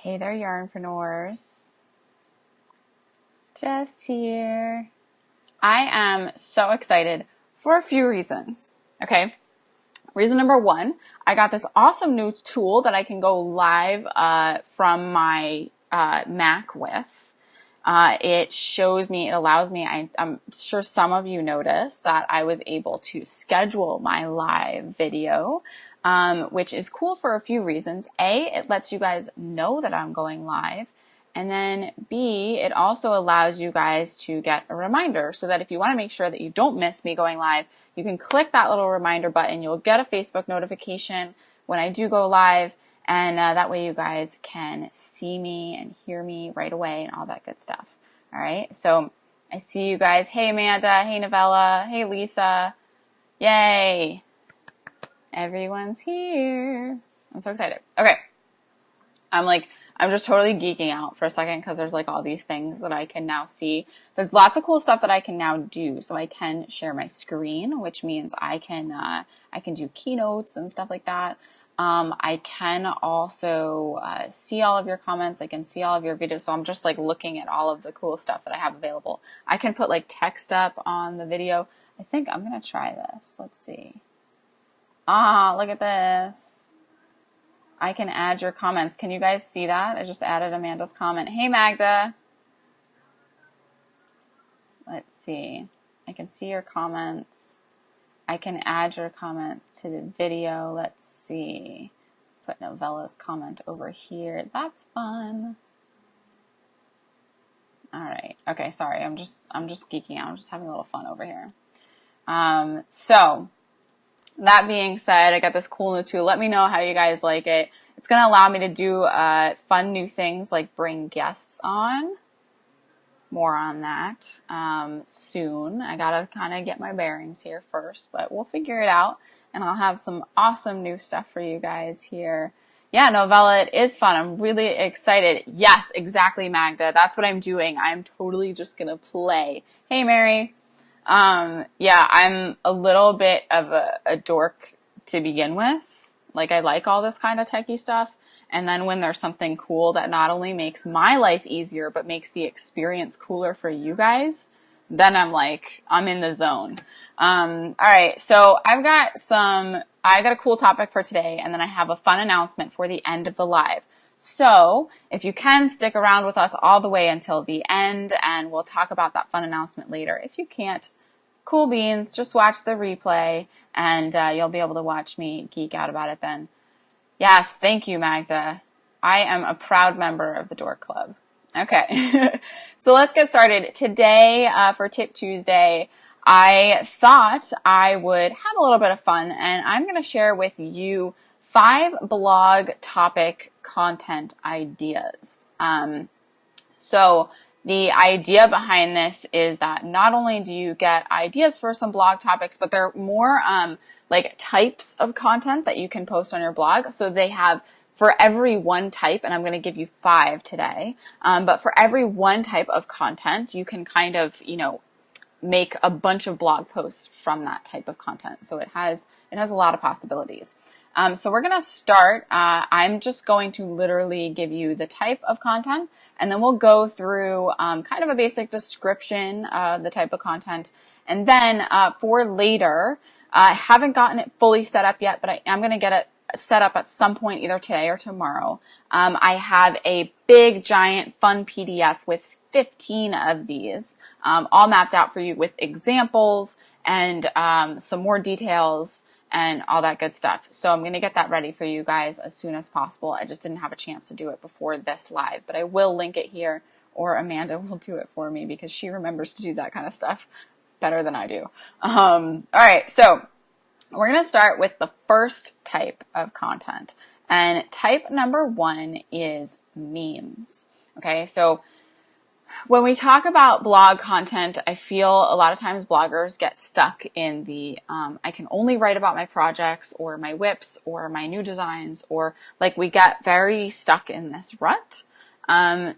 Hey there, yarnpreneurs. Jess here. I am so excited for a few reasons, okay? Reason number one, I got this awesome new tool that I can go live from my Mac with. It shows me, it allows me, I'm sure some of you noticed that I was able to schedule my live video, which is cool for a few reasons. A, it lets you guys know that I'm going live. And then B, it also allows you guys to get a reminder so that if you want to make sure that you don't miss me going live, you can click that little reminder button. You'll get a Facebook notification when I do go live. And that way you guys can see me and hear me right away and all that good stuff. All right. So I see you guys. Hey, Amanda. Hey, Novella. Hey, Lisa. Yay. Everyone's here. I'm so excited. Okay. I'm just totally geeking out for a second because there's like all these things that I can now see. There's lots of cool stuff that I can now do. So I can share my screen, which means I can do keynotes and stuff like that. I can also see all of your comments. I can see all of your videos. So I'm just like looking at all of the cool stuff that I have available. I can put like text up on the video. I think I'm going to try this. Let's see. Look at this. I can add your comments. Can you guys see that? I just added Amanda's comment. Hey, Magda. Let's see. I can see your comments. I can add your comments to the video. Let's see. Let's put Novella's comment over here. That's fun. All right. Okay, sorry. I'm just geeking out. I'm just having a little fun over here. So that being said, I got this cool new tool. Let me know how you guys like it. It's going to allow me to do fun new things like bring guests on. More on that soon. I got to kind of get my bearings here first, but we'll figure it out. And I'll have some awesome new stuff for you guys here. Yeah, Novella, it is fun. I'm really excited. Yes, exactly, Magda. That's what I'm doing. I'm totally just going to play. Hey, Mary. Yeah, I'm a little bit of a dork to begin with. Like, I like all this kind of techie stuff. And then when there's something cool that not only makes my life easier, but makes the experience cooler for you guys, then I'm in the zone. All right. So I got a cool topic for today, and then I have a fun announcement for the end of the live. So if you can stick around with us all the way until the end, and we'll talk about that fun announcement later. If you can't, cool beans, just watch the replay, and you'll be able to watch me geek out about it then. Yes, thank you, Magda. I am a proud member of the Dork Club. Okay, so let's get started. Today, for Tip Tuesday, I thought I would have a little bit of fun, and I'm going to share with you 5 blog topic content ideas. So the idea behind this is that not only do you get ideas for some blog topics, but they're more like types of content that you can post on your blog. So they have for every one type, and I'm going to give you 5 today, but for every one type of content, you can kind of, make a bunch of blog posts from that type of content. So it has a lot of possibilities. So we're going to start. I'm just going to literally give you the type of content, and then we'll go through kind of a basic description of the type of content. And then for later, I haven't gotten it fully set up yet, but I am going to get it set up at some point either today or tomorrow. I have a big, giant, fun PDF with 15 of these all mapped out for you with examples and some more details and all that good stuff. So I'm going to get that ready for you guys as soon as possible. I just didn't have a chance to do it before this live, but I will link it here, or Amanda will do it for me because she remembers to do that kind of stuff better than I do. All right, so we're going to start with the first type of content. And type number 1 is memes. Okay, so when we talk about blog content, I feel a lot of times bloggers get stuck in the, I can only write about my projects or my whips or my new designs, or like we get very stuck in this rut.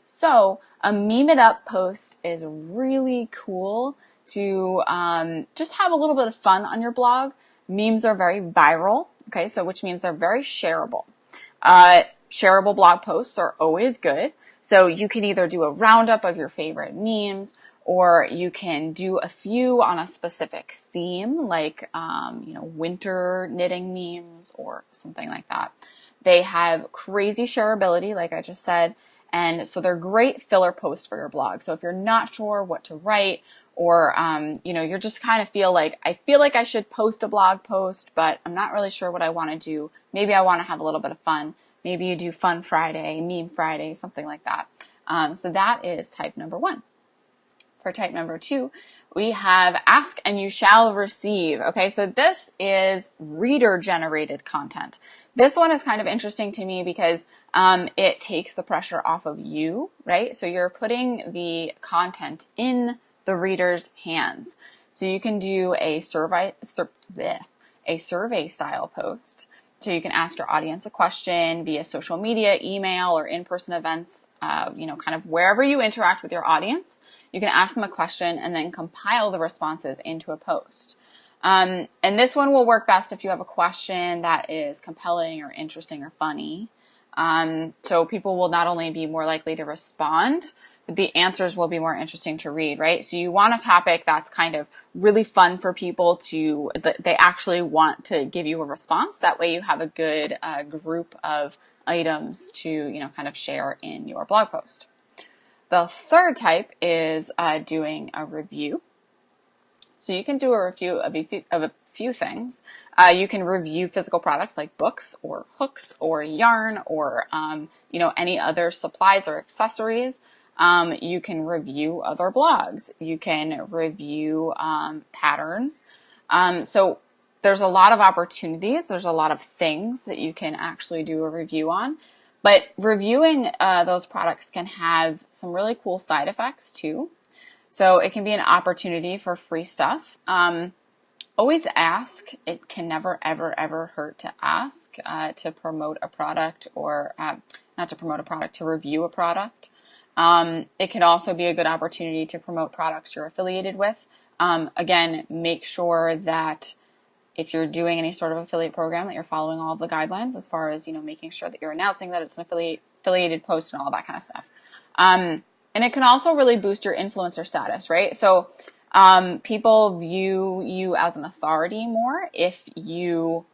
So a meme it up post is really cool to just have a little bit of fun on your blog. Memes are very viral, okay, so which means they're very shareable. shareable blog posts are always good. So you can either do a roundup of your favorite memes, or you can do a few on a specific theme, like, winter knitting memes or something like that. They have crazy shareability, like I just said. And so they're great filler posts for your blog. So if you're not sure what to write, or, you're just kind of I feel like I should post a blog post, but I'm not really sure what I want to do. Maybe I want to have a little bit of fun. Maybe you do Fun Friday, Meme Friday, something like that. So that is type number 1. For type number 2, we have ask and you shall receive. Okay, so this is reader-generated content. This one is kind of interesting to me because it takes the pressure off of you, right? So you're putting the content in the reader's hands. So you can do a survey style post. So you can ask your audience a question via social media, email, or in-person events, kind of wherever you interact with your audience. You can ask them a question and then compile the responses into a post. And this one will work best if you have a question that is compelling or interesting or funny. So people will not only be more likely to respond, but the answers will be more interesting to read, right? So you want a topic that's kind of really fun for people they actually want to give you a response. That way you have a good group of items to, kind of share in your blog post. The third type is doing a review. So you can do a review of a few things. You can review physical products like books or hooks or yarn or, any other supplies or accessories. You can review other blogs. You can review patterns. So there's a lot of opportunities. There's a lot of things that you can actually do a review on. But reviewing those products can have some really cool side effects too. So it can be an opportunity for free stuff. Always ask. It can never, ever, ever hurt to ask to promote a product or not to promote a product, to review a product. It can also be a good opportunity to promote products you're affiliated with. Again, make sure that if you're doing any sort of affiliate program, that you're following all of the guidelines as far as, making sure that you're announcing that it's an affiliated post and all that kind of stuff. And it can also really boost your influencer status, right? So people view you as an authority more if you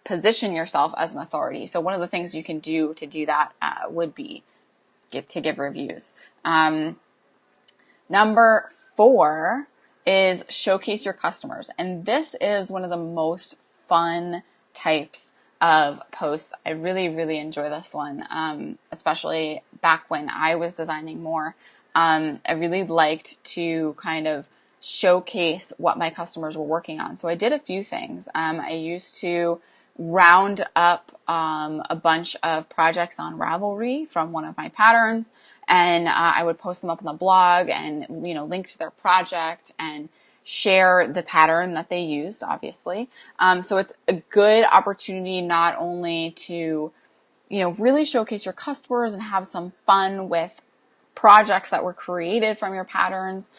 position yourself as an authority. So one of the things you can do to do that would be to give reviews. Number 4 is showcase your customers. And this is one of the most fun types of posts. I really, really enjoy this one, especially back when I was designing more. I really liked to kind of showcase what my customers were working on. So I did a few things. I used to round up a bunch of projects on Ravelry from one of my patterns, and I would post them up on the blog and link to their project and share the pattern that they used, obviously. So it's a good opportunity not only to really showcase your customers and have some fun with projects that were created from your patterns,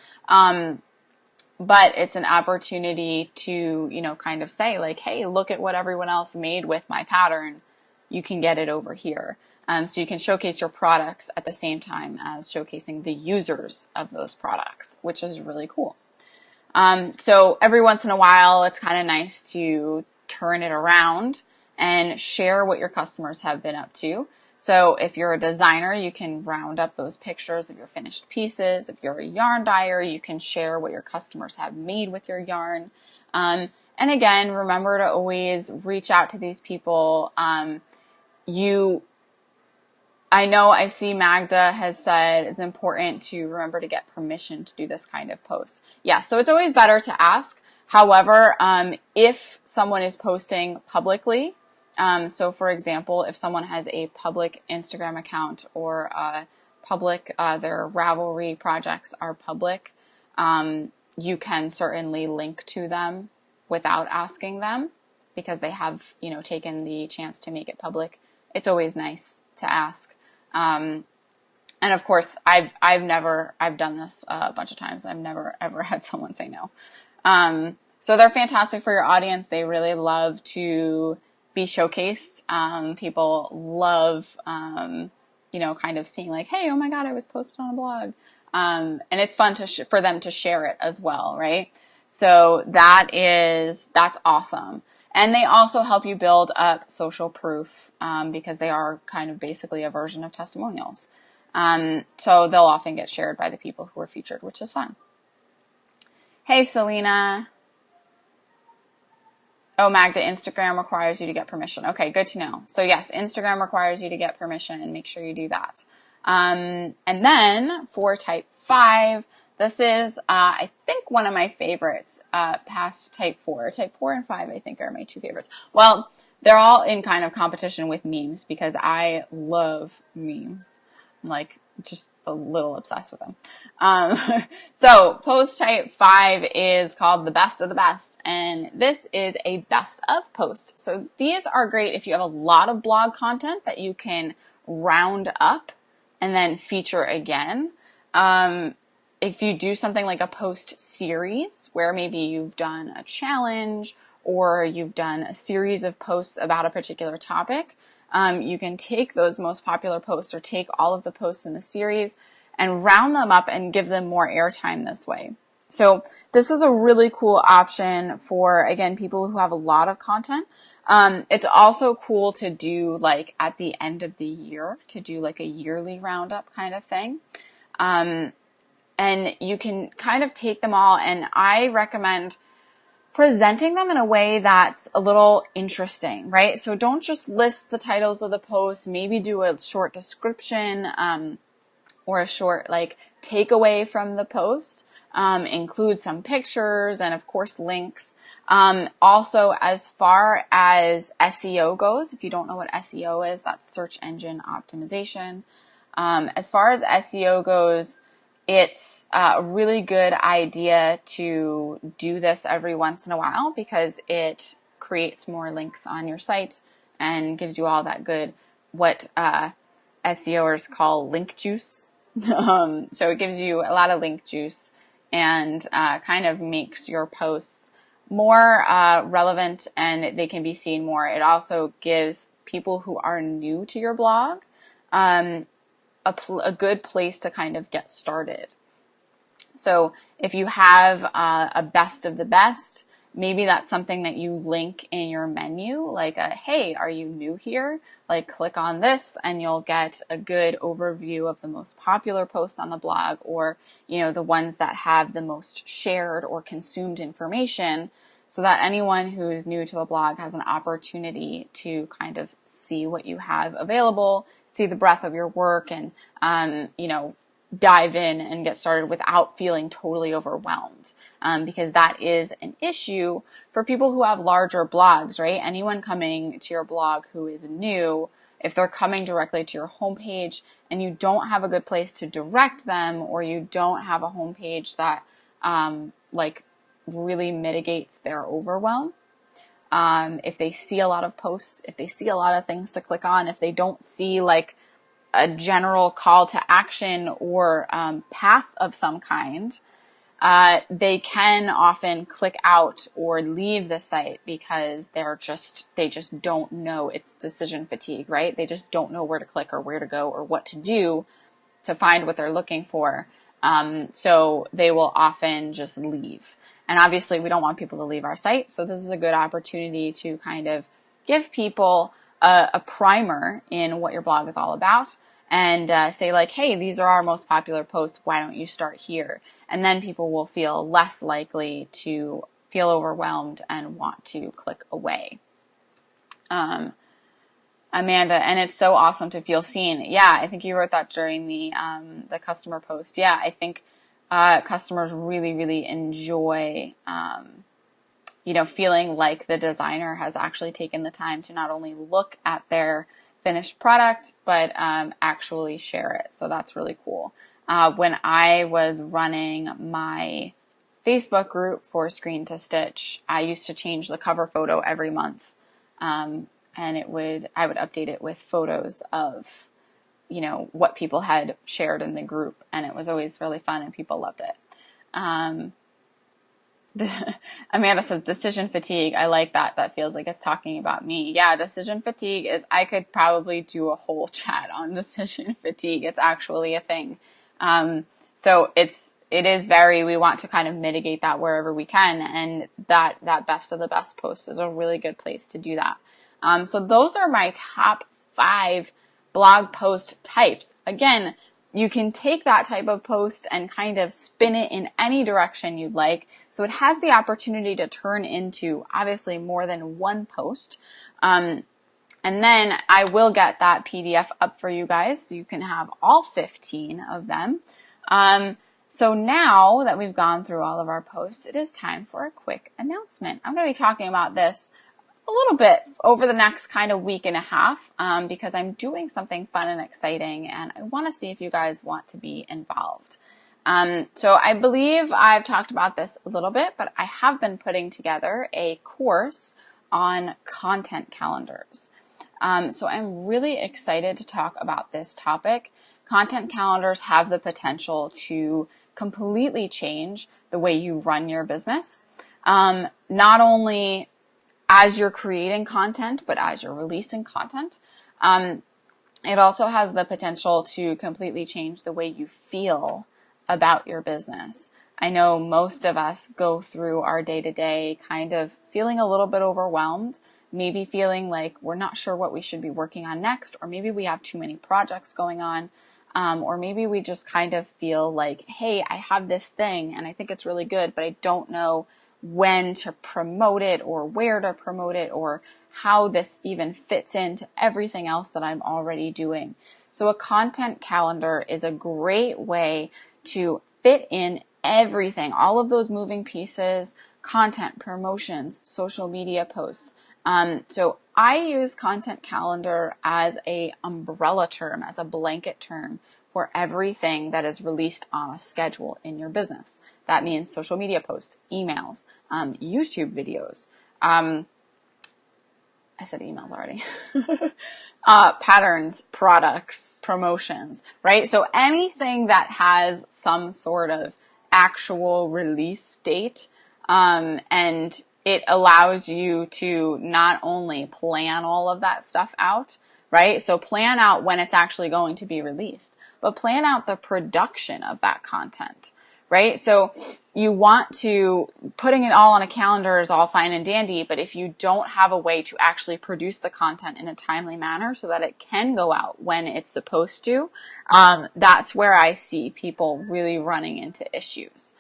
but it's an opportunity to, kind of say like, hey, look at what everyone else made with my pattern. You can get it over here. So you can showcase your products at the same time as showcasing the users of those products, which is really cool. So every once in a while, it's kind of nice to turn it around and share what your customers have been up to. So if you're a designer, you can round up those pictures of your finished pieces. If you're a yarn dyer, you can share what your customers have made with your yarn. And again, remember to always reach out to these people. I see Magda has said it's important to remember to get permission to do this kind of post. Yeah, so it's always better to ask. However, if someone is posting publicly, so for example, if someone has a public Instagram account or their Ravelry projects are public, you can certainly link to them without asking them because they have, taken the chance to make it public. It's always nice to ask. And of course, I've done this a bunch of times. I've never ever had someone say no. So they're fantastic for your audience. They really love to be showcased. People love, you know, kind of seeing like, hey, oh my God, I was posted on a blog. And it's fun for them to share it as well, right? So that's awesome. And they also help you build up social proof, because they are kind of basically a version of testimonials. So they'll often get shared by the people who are featured, which is fun. Hey, Selena. Oh, Magda, Instagram requires you to get permission. Okay, good to know. So yes, Instagram requires you to get permission, and make sure you do that. And then for type 5, this is, I think, one of my favorites, past type 4. Type 4 and 5, I think, are my two favorites. Well, they're all in kind of competition with memes because I love memes. I'm like just a little obsessed with them. So post type 5 is called the best of the best, and this is a best of post. So these are great if you have a lot of blog content that you can round up and then feature again. If you do something like a post series where maybe you've done a challenge or you've done a series of posts about a particular topic, you can take those most popular posts or take all of the posts in the series and round them up and give them more airtime this way. So this is a really cool option for, again, people who have a lot of content. It's also cool to do like at the end of the year, to do like a yearly roundup kind of thing. And you can kind of take them all, and I recommend presenting them in a way that's a little interesting, right? So don't just list the titles of the posts, maybe do a short description, or a short like takeaway from the post. Include some pictures and of course links. Also, as far as SEO goes, if you don't know what SEO is, that's search engine optimization. As far as SEO goes, it's a really good idea to do this every once in a while because it creates more links on your site and gives you all that good, what SEOers call link juice. So it gives you a lot of link juice and kind of makes your posts more relevant and they can be seen more. It also gives people who are new to your blog a good place to kind of get started. So if you have a best of the best, maybe that's something that you link in your menu, like hey, are you new here? Like click on this and you'll get a good overview of the most popular post on the blog, or, you know, the ones that have the most shared or consumed information, so that anyone who's new to the blog has an opportunity to kind of see what you have available, see the breadth of your work, and, you know, dive in and get started without feeling totally overwhelmed. Because that is an issue for people who have larger blogs, right? Anyone coming to your blog who is new, if they're coming directly to your homepage and you don't have a good place to direct them, or you don't have a homepage that, like really mitigates their overwhelm. If they see a lot of posts, if they see a lot of things to click on, if they don't see like a general call to action or path of some kind, they can often click out or leave the site because they just don't know. It's decision fatigue, right? They just don't know where to click or where to go or what to do to find what they're looking for. So they will often just leave. And obviously we don't want people to leave our site. So this is a good opportunity to kind of give people a primer in what your blog is all about, and say like, hey, these are our most popular posts. Why don't you start here? And then people will feel less likely to feel overwhelmed and want to click away. Amanda, and it's so awesome to feel seen. Yeah, I think you wrote that during the customer post. Yeah, I think customers really, really enjoy, you know, feeling like the designer has actually taken the time to not only look at their finished product, but actually share it. So that's really cool. When I was running my Facebook group for Screen to Stitch, I used to change the cover photo every month. And I would update it with photos of, you know, what people had shared in the group. And it was always really fun and people loved it. Amanda says decision fatigue. I like that. That feels like it's talking about me. Yeah, decision fatigue is, I could probably do a whole chat on decision fatigue. It's actually a thing. So it is very, we want to kind of mitigate that wherever we can. And that best of the best post is a really good place to do that. So those are my top 5 blog post types. Again, you can take that type of post and kind of spin it in any direction you'd like. So it has the opportunity to turn into obviously more than one post. And then I will get that PDF up for you guys so you can have all 15 of them. So now that we've gone through all of our posts, it is time for a quick announcement. I'm going to be talking about this a little bit over the next kind of week and a half, because I'm doing something fun and exciting, and I want to see if you guys want to be involved. So I believe I've talked about this a little bit, but I have been putting together a course on content calendars. So I'm really excited to talk about this topic. Content calendars have the potential to completely change the way you run your business. Not only as you're creating content, but as you're releasing content. It also has the potential to completely change the way you feel about your business. I know most of us go through our day-to-day kind of feeling a little bit overwhelmed, maybe feeling like we're not sure what we should be working on next, or maybe we have too many projects going on, or maybe we just kind of feel like, hey, I have this thing and I think it's really good, but I don't know when to promote it or where to promote it or how this even fits into everything else that I'm already doing. So a content calendar is a great way to fit in everything, all of those moving pieces, content, promotions, social media posts. So I use content calendar as a umbrella term, as a blanket term for everything that is released on a schedule in your business. That means social media posts, emails, YouTube videos. I said emails already. Patterns, products, promotions, right? So anything that has some sort of actual release date, and it allows you to not only plan all of that stuff out, right? So plan out when it's actually going to be released, but plan out the production of that content, right? So you want to, putting it all on a calendar is all fine and dandy, but if you don't have a way to actually produce the content in a timely manner so that it can go out when it's supposed to, that's where I see people really running into issues.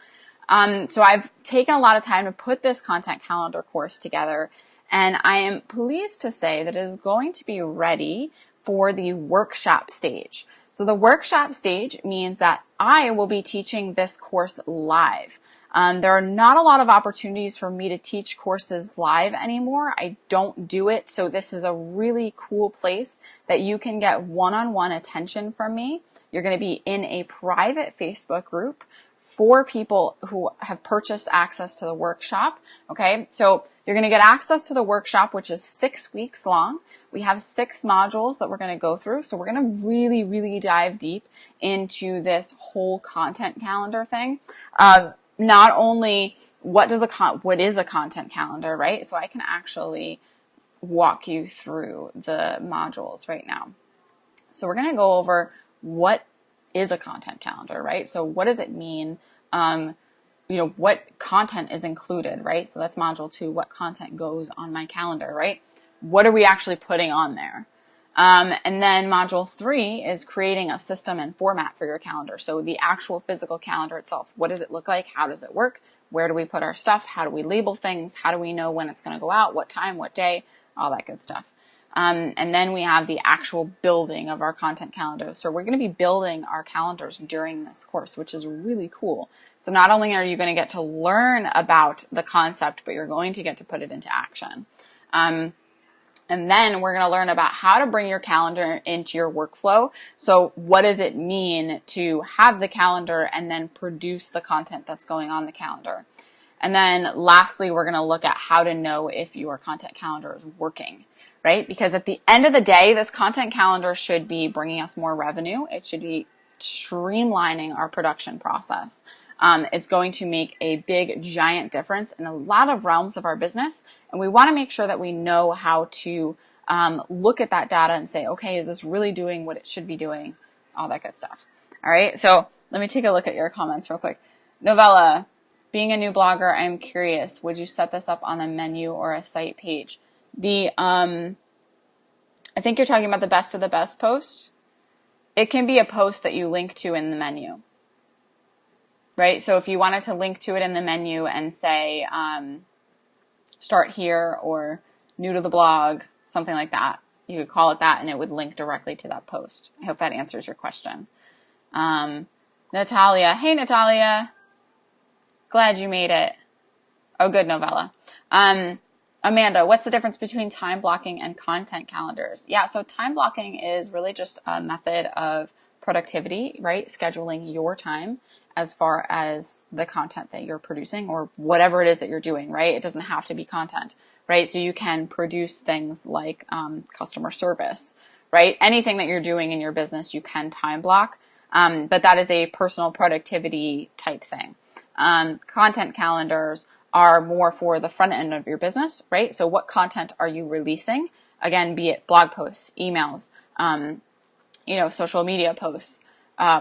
So I've taken a lot of time to put this content calendar course together, and I am pleased to say that it is going to be ready for the workshop stage. So the workshop stage means that I will be teaching this course live. There are not a lot of opportunities for me to teach courses live anymore. I don't do it, so this is a really cool place that you can get one-on-one attention from me. You're going to be in a private Facebook group for people who have purchased access to the workshop. Okay, so you're going to get access to the workshop, which is 6 weeks long. We have 6 modules that we're going to go through. So we're going to really, really dive deep into this whole content calendar thing. Not only what is a content calendar, right? So I can actually walk you through the modules right now. So we're going to go over what is a content calendar, right? So what does it mean? What content is included, right? So that's module 2, what content goes on my calendar, right? What are we actually putting on there? And then module 3 is creating a system and format for your calendar. So the actual physical calendar itself, what does it look like? How does it work? Where do we put our stuff? How do we label things? How do we know when it's going to go out? What time, what day, all that good stuff. And then we have the actual building of our content calendar. So we're going to be building our calendars during this course, which is really cool. So not only are you going to get to learn about the concept, but you're going to get to put it into action. And then we're going to learn about how to bring your calendar into your workflow. So what does it mean to have the calendar and then produce the content that's going on the calendar? And then lastly, we're going to look at how to know if your content calendar is working. Right? Because at the end of the day, this content calendar should be bringing us more revenue. It should be streamlining our production process. It's going to make a big, giant difference in a lot of realms of our business. And we want to make sure that we know how to look at that data and say, okay, is this really doing what it should be doing? All that good stuff. All right. So let me take a look at your comments real quick. Novella, being a new blogger, I'm curious, would you set this up on a menu or a site page? I think you're talking about the best of the best post. It can be a post that you link to in the menu, right? So if you wanted to link to it in the menu and say, start here or new to the blog, something like that, you could call it that and it would link directly to that post. I hope that answers your question. Natalia, hey Natalia, glad you made it. Oh, good, Novella. Amanda, what's the difference between time blocking and content calendars? Yeah, so time blocking is really just a method of productivity, right? Scheduling your time as far as the content that you're producing or whatever it is that you're doing, right? It doesn't have to be content, right? So you can produce things like customer service, right? Anything that you're doing in your business, you can time block, but that is a personal productivity type thing. Content calendars are more for the front end of your business, right? So what content are you releasing? Again, be it blog posts, emails, social media posts,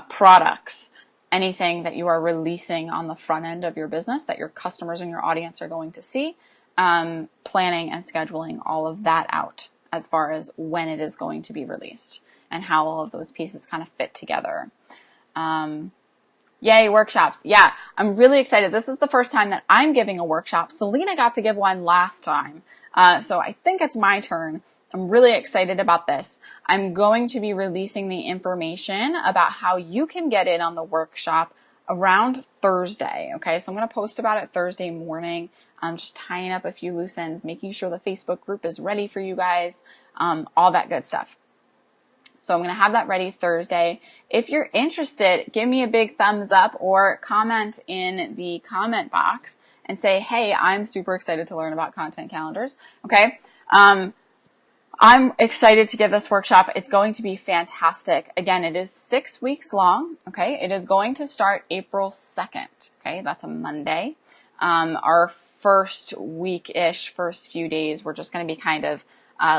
products, anything that you are releasing on the front end of your business that your customers and your audience are going to see, planning and scheduling all of that out as far as when it is going to be released and how all of those pieces kind of fit together. Yay, workshops. Yeah, I'm really excited. This is the first time that I'm giving a workshop. Selena got to give one last time. So I think it's my turn. I'm really excited about this. I'm going to be releasing the information about how you can get in on the workshop around Thursday. Okay, so I'm going to post about it Thursday morning. I'm just tying up a few loose ends, making sure the Facebook group is ready for you guys, all that good stuff. So I'm going to have that ready Thursday. If you're interested, give me a big thumbs up or comment in the comment box and say, hey, I'm super excited to learn about content calendars. Okay. I'm excited to give this workshop. It's going to be fantastic. Again, it is 6 weeks long. Okay. It is going to start April 2nd. Okay. That's a Monday. Our first week-ish, first few days, we're just going to be kind of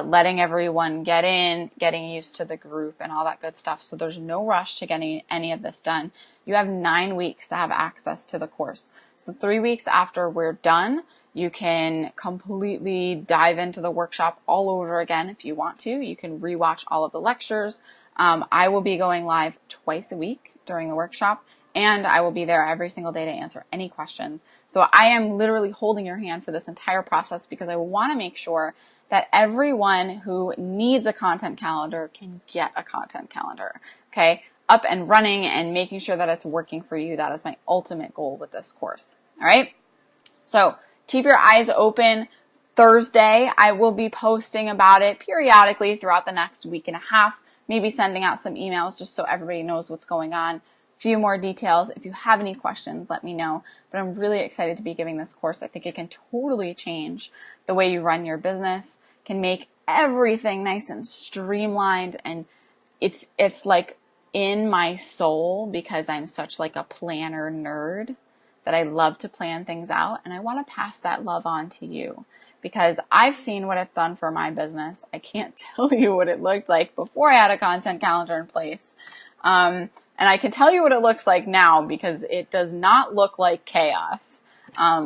letting everyone get in, getting used to the group and all that good stuff. So there's no rush to getting any of this done. You have 9 weeks to have access to the course. So 3 weeks after we're done, you can completely dive into the workshop all over again if you want to. You can rewatch all of the lectures. I will be going live twice a week during the workshop, and I will be there every single day to answer any questions. So I am literally holding your hand for this entire process because I want to make sure that everyone who needs a content calendar can get a content calendar, okay? Up and running and making sure that it's working for you. That is my ultimate goal with this course, all right? So keep your eyes open. Thursday, I will be posting about it periodically throughout the next week and a half, maybe sending out some emails just so everybody knows what's going on. Few more details. If you have any questions, let me know. But I'm really excited to be giving this course. I think it can totally change the way you run your business, can make everything nice and streamlined, and it's like in my soul because I'm such like a planner nerd that I love to plan things out, and I want to pass that love on to you because I've seen what it's done for my business. I can't tell you what it looked like before I had a content calendar in place. And I can tell you what it looks like now because it does not look like chaos,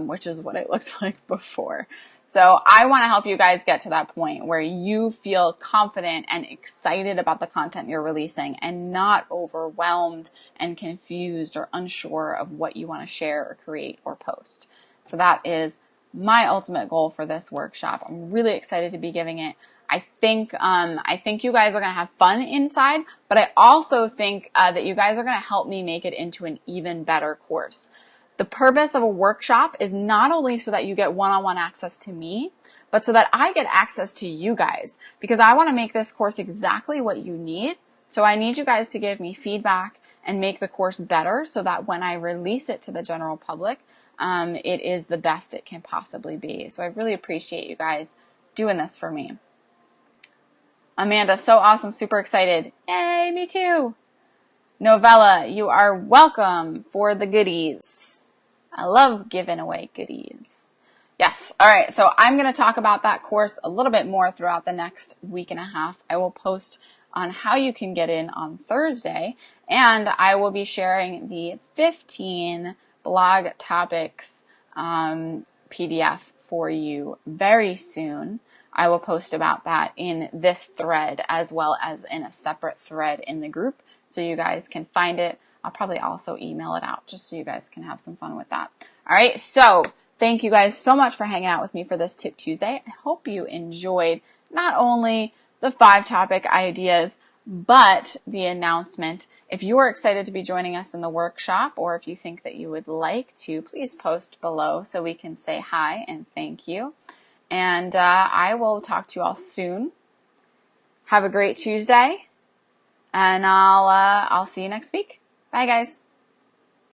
which is what it looked like before. So I want to help you guys get to that point where you feel confident and excited about the content you're releasing and not overwhelmed and confused or unsure of what you want to share or create or post. So that is my ultimate goal for this workshop. I'm really excited to be giving it. I think you guys are going to have fun inside, but I also think that you guys are going to help me make it into an even better course. The purpose of a workshop is not only so that you get one-on-one access to me, but so that I get access to you guys because I want to make this course exactly what you need. So I need you guys to give me feedback and make the course better so that when I release it to the general public, it is the best it can possibly be. So I really appreciate you guys doing this for me. Amanda, so awesome. Super excited. Yay, me too. Novella, you are welcome for the goodies. I love giving away goodies. Yes. All right. So I'm going to talk about that course a little bit more throughout the next week and a half. I will post on how you can get in on Thursday, and I will be sharing the 15 blog topics PDF for you very soon. I will post about that in this thread as well as in a separate thread in the group so you guys can find it. I'll probably also email it out just so you guys can have some fun with that. All right, so thank you guys so much for hanging out with me for this Tip Tuesday. I hope you enjoyed not only the 5 topic ideas, but the announcement. If you are excited to be joining us in the workshop, or if you think that you would like to, please post below so we can say hi and thank you. And I will talk to you all soon. Have a great Tuesday, and I'll see you next week. Bye, guys.